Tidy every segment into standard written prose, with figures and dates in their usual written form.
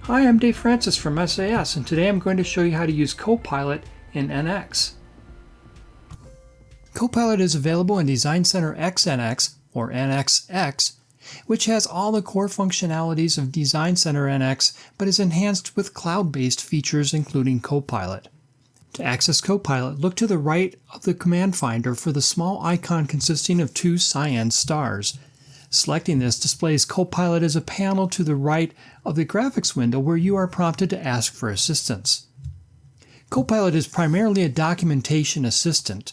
Hi, I'm Dave Francis from SAS, and today I'm going to show you how to use Copilot in NX. Copilot is available in Designcenter NX or NX X, which has all the core functionalities of Designcenter NX, but is enhanced with cloud-based features including Copilot. To access Copilot, look to the right of the command finder for the small icon consisting of two cyan stars. Selecting this displays Copilot as a panel to the right of the graphics window where you are prompted to ask for assistance. Copilot is primarily a documentation assistant,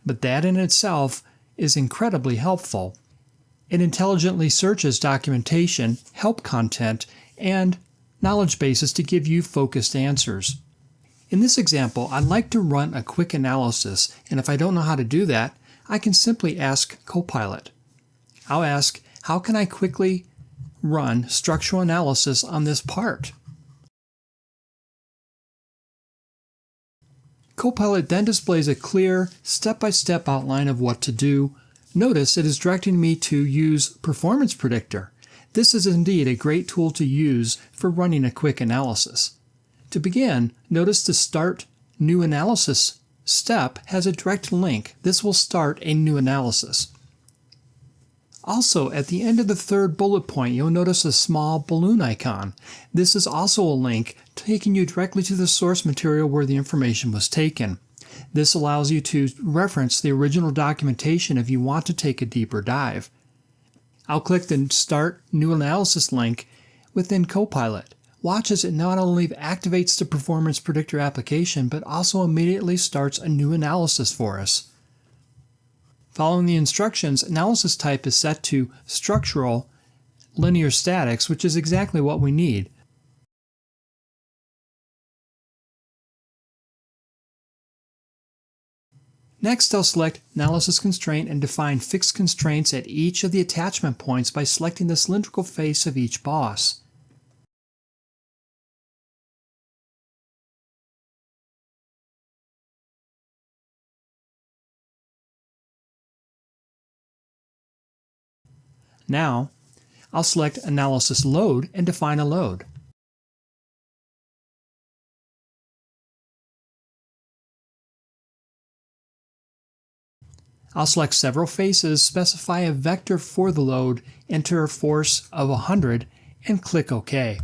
but that in itself is incredibly helpful. It intelligently searches documentation, help content, and knowledge bases to give you focused answers. In this example, I'd like to run a quick analysis, and if I don't know how to do that, I can simply ask Copilot. I'll ask, how can I quickly run structural analysis on this part? Copilot then displays a clear, step-by-step outline of what to do. Notice it is directing me to use Performance Predictor. This is indeed a great tool to use for running a quick analysis. To begin, notice the Start New Analysis step has a direct link. This will start a new analysis. Also, at the end of the third bullet point, you'll notice a small balloon icon. This is also a link taking you directly to the source material where the information was taken. This allows you to reference the original documentation if you want to take a deeper dive. I'll click the Start New Analysis link within Copilot. Watch as it not only activates the Performance Predictor application, but also immediately starts a new analysis for us. Following the instructions, analysis type is set to structural linear statics, which is exactly what we need. Next, I'll select Analysis Constraint and define fixed constraints at each of the attachment points by selecting the cylindrical face of each boss. Now, I'll select Analysis Load and define a load. I'll select several faces, specify a vector for the load, enter a force of 100, and click OK.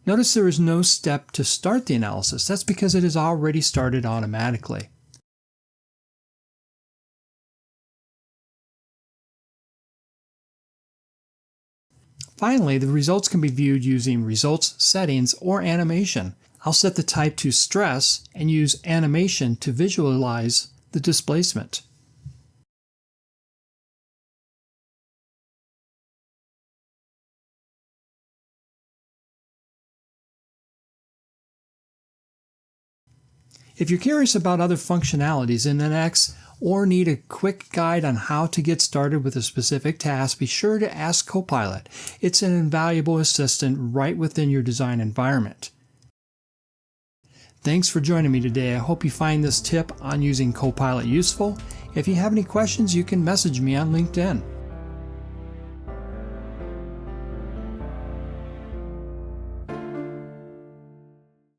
Notice there is no step to start the analysis. That's because it is already started automatically. Finally, the results can be viewed using Results, Settings, or Animation. I'll set the type to Stress and use Animation to visualize the displacement. If you're curious about other functionalities in NX or need a quick guide on how to get started with a specific task, be sure to ask Copilot. It's an invaluable assistant right within your design environment. Thanks for joining me today. I hope you find this tip on using Copilot useful. If you have any questions, you can message me on LinkedIn.